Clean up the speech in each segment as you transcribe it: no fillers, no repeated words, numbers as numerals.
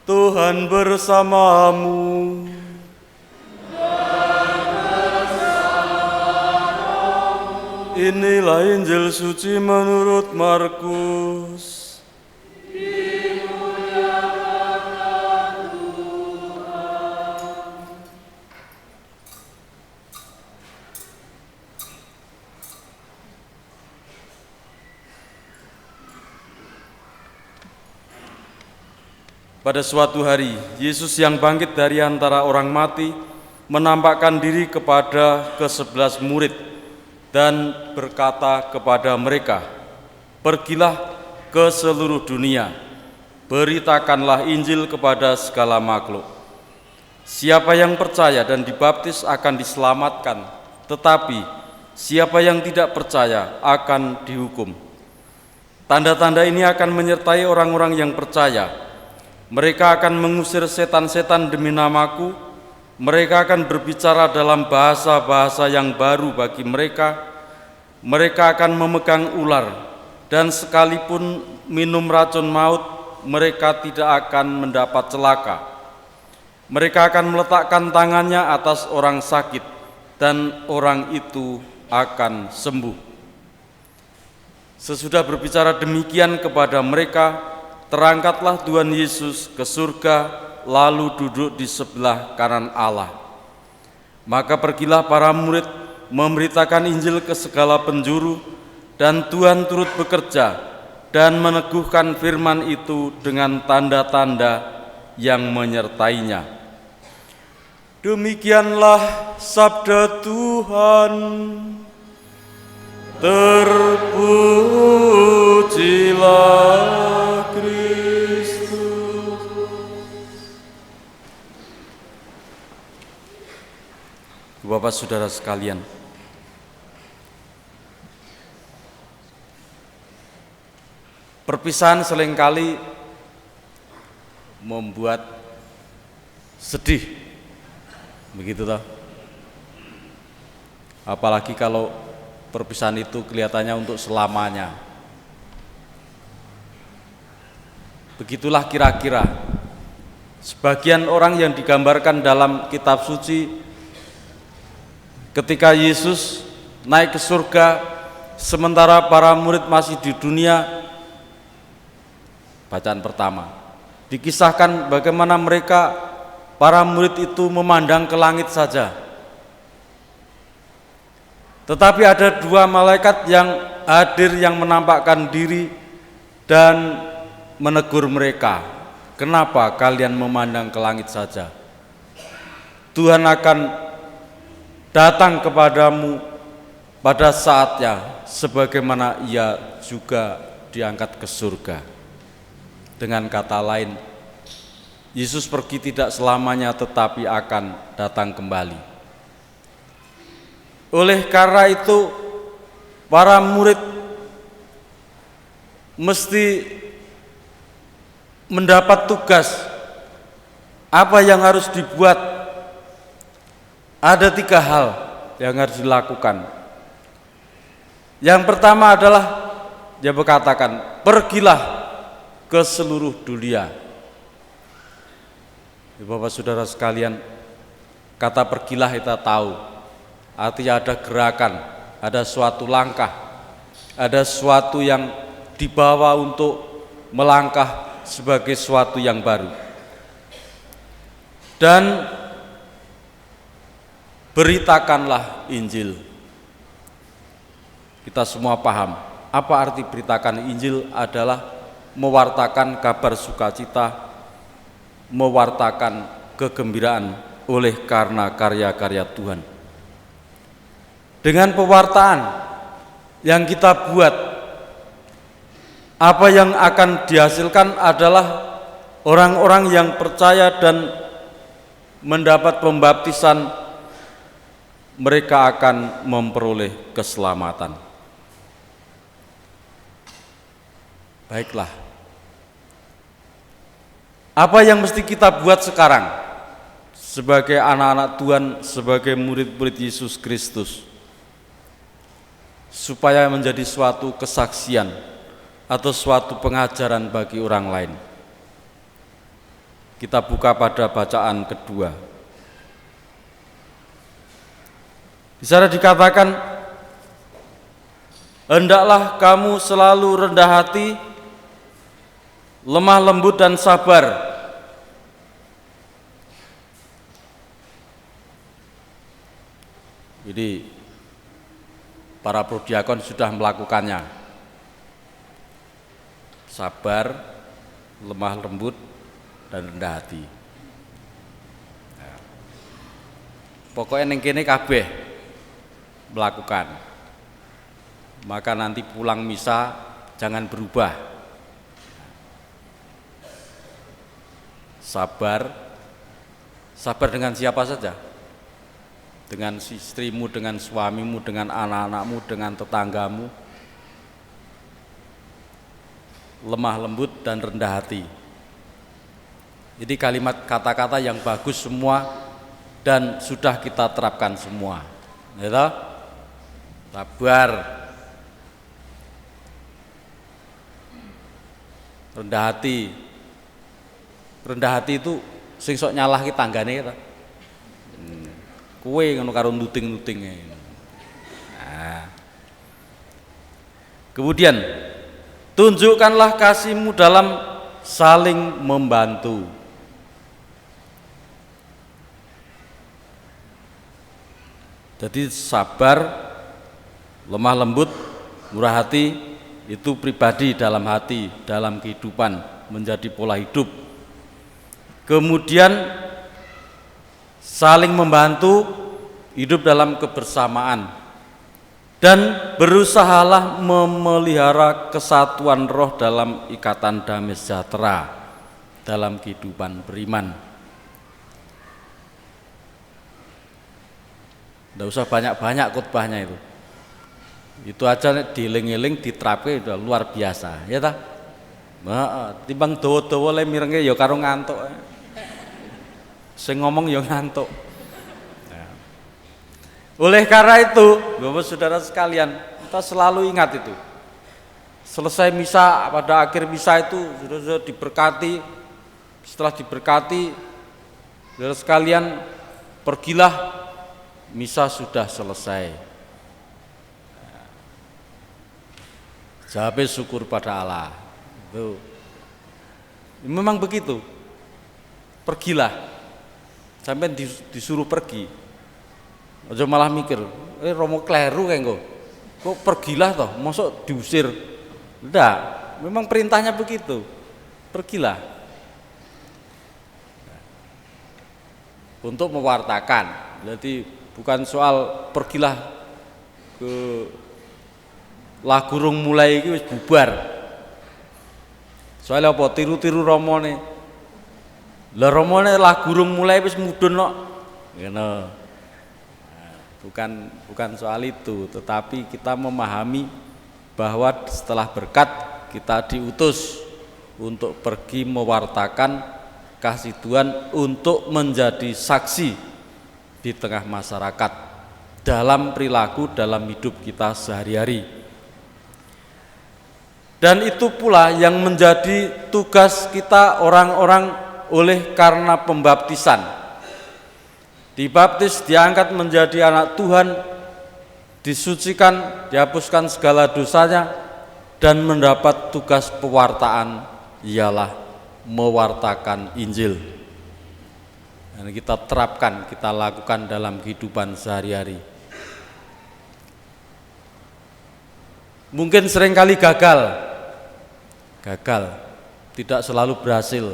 Tuhan bersamamu. Inilah Injil suci menurut Markus. Pada suatu hari, Yesus yang bangkit dari antara orang mati menampakkan diri kepada ke-11 murid dan berkata kepada mereka, "Pergilah ke seluruh dunia, beritakanlah Injil kepada segala makhluk. Siapa yang percaya dan dibaptis akan diselamatkan, tetapi siapa yang tidak percaya akan dihukum. Tanda-tanda ini akan menyertai orang-orang yang percaya. Mereka akan mengusir setan-setan demi namaku, mereka akan berbicara dalam bahasa-bahasa yang baru bagi mereka, mereka akan memegang ular, dan sekalipun minum racun maut, mereka tidak akan mendapat celaka. Mereka akan meletakkan tangannya atas orang sakit, dan orang itu akan sembuh." Sesudah berbicara demikian kepada mereka, terangkatlah Tuhan Yesus ke surga, lalu duduk di sebelah kanan Allah. Maka pergilah para murid memberitakan Injil ke segala penjuru, dan Tuhan turut bekerja dan meneguhkan firman itu dengan tanda-tanda yang menyertainya. Demikianlah sabda Tuhan. Terpujilah Kristus. Bapak saudara sekalian, perpisahan seringkali membuat sedih, begitu toh? Apalagi kalau perpisahan itu kelihatannya untuk selamanya. Begitulah kira-kira sebagian orang yang digambarkan dalam kitab suci ketika Yesus naik ke surga sementara para murid masih di dunia. Bacaan pertama dikisahkan bagaimana para murid itu memandang ke langit saja. Tetapi ada dua malaikat yang hadir yang menampakkan diri dan menegur mereka, "Kenapa kalian memandang ke langit saja? Tuhan akan datang kepadamu pada saatnya sebagaimana ia juga diangkat ke surga." Dengan kata lain, Yesus pergi tidak selamanya tetapi akan datang kembali. Oleh karena itu, para murid mesti mendapat tugas apa yang harus dibuat. Ada 3 hal yang harus dilakukan. Yang pertama adalah dia berkatakan, "Pergilah ke seluruh dunia." Bapak saudara sekalian, kata pergilah kita tahu artinya ada gerakan, ada suatu langkah, ada suatu yang dibawa untuk melangkah sebagai suatu yang baru. Dan beritakanlah Injil. Kita semua paham apa arti beritakan Injil adalah mewartakan kabar sukacita, mewartakan kegembiraan oleh karena karya-karya Tuhan. Dengan pewartaan yang kita buat, apa yang akan dihasilkan adalah orang-orang yang percaya dan mendapat pembaptisan, mereka akan memperoleh keselamatan. Baiklah, apa yang mesti kita buat sekarang sebagai anak-anak Tuhan, sebagai murid-murid Yesus Kristus, supaya menjadi suatu kesaksian atau suatu pengajaran bagi orang lain? Kita buka pada bacaan kedua. Di sana dikatakan, hendaklah kamu selalu rendah hati, lemah lembut dan sabar. Jadi para prodiakon sudah melakukannya. Sabar, lemah lembut dan rendah hati. Nah, pokoknya ning kene kabeh melakukan. Maka nanti pulang misa jangan berubah. Sabar dengan siapa saja? Dengan istrimu, dengan suamimu, dengan anak-anakmu, dengan tetanggamu. Lemah lembut dan rendah hati. Jadi kalimat kata-kata yang bagus semua dan sudah kita terapkan semua. Ya, sabar, rendah hati. Rendah hati itu sing sok nyalahke tanggane ta. Kowe ngono karo nuting-nuting. Nah. Kemudian tunjukkanlah kasihmu dalam saling membantu. Jadi sabar, lemah lembut, murah hati itu pribadi dalam hati, dalam kehidupan menjadi pola hidup. Kemudian saling membantu, hidup dalam kebersamaan, dan berusahalah memelihara kesatuan roh dalam ikatan damai sejahtera dalam kehidupan beriman. Tidak usah banyak-banyak khotbahnya itu. Itu aja dieling-eling diterapke udah luar biasa, ya ta? Timbang dawa-dawa le mirenge ya karo ngantuk. Sing ngomong ya ngantuk. Nah. Oleh karena itu, Bapak Saudara sekalian, kita selalu ingat itu. Selesai misa, pada akhir misa itu sudah diberkati. Setelah diberkati, saudara sekalian, pergilah, misa sudah selesai. Jawabnya syukur pada Allah. Tuh. Memang begitu. Pergilah. Sampai disuruh pergi. Aja malah mikir, Romo kleru kayak engko. Kok pergilah toh, mosok diusir. Enggak, memang perintahnya begitu. Pergilah. Untuk mewartakan. Jadi bukan soal pergilah ke lah gurung mulai iki wis bubar. Soalnya apa tiru-tiru romone. Lah romone lah gurung mulai wis mudhun kok. Ngono. Bukan soal itu, tetapi kita memahami bahwa setelah berkat kita diutus untuk pergi mewartakan kasih Tuhan, untuk menjadi saksi di tengah masyarakat dalam perilaku, dalam hidup kita sehari-hari. Dan itu pula yang menjadi tugas kita orang-orang oleh karena pembaptisan. Dibaptis, diangkat menjadi anak Tuhan, disucikan, dihapuskan segala dosanya, dan mendapat tugas pewartaan, ialah mewartakan Injil. Dan kita terapkan, kita lakukan dalam kehidupan sehari-hari. Mungkin seringkali gagal, tidak selalu berhasil.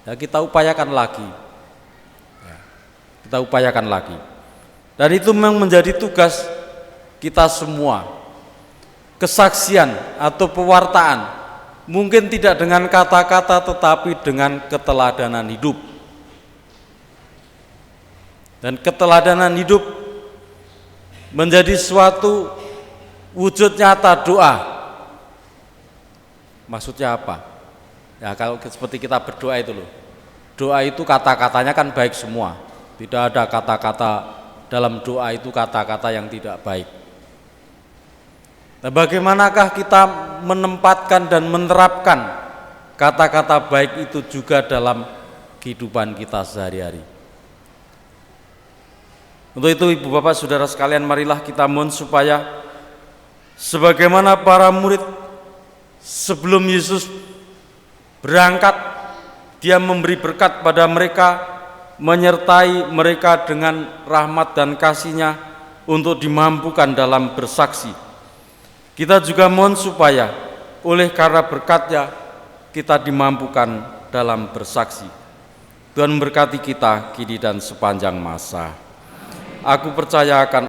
Ya, kita upayakan lagi. Dan itu memang menjadi tugas kita semua. Kesaksian atau pewartaan, mungkin tidak dengan kata-kata tetapi dengan keteladanan hidup. Dan keteladanan hidup menjadi suatu wujud nyata doa. Maksudnya apa? Ya kalau seperti kita berdoa itu loh. Doa itu kata-katanya kan baik semua. Tidak ada kata-kata dalam doa itu kata-kata yang tidak baik. Nah, bagaimanakah kita menempatkan dan menerapkan kata-kata baik itu juga dalam kehidupan kita sehari-hari. Untuk itu Ibu Bapak Saudara sekalian, marilah kita mohon supaya sebagaimana para murid sebelum Yesus berangkat, Dia memberi berkat pada mereka, menyertai mereka dengan rahmat dan kasih-Nya untuk dimampukan dalam bersaksi. Kita juga mohon supaya oleh karena berkat-Nya kita dimampukan dalam bersaksi. Tuhan memberkati kita kini dan sepanjang masa. Aku percaya akan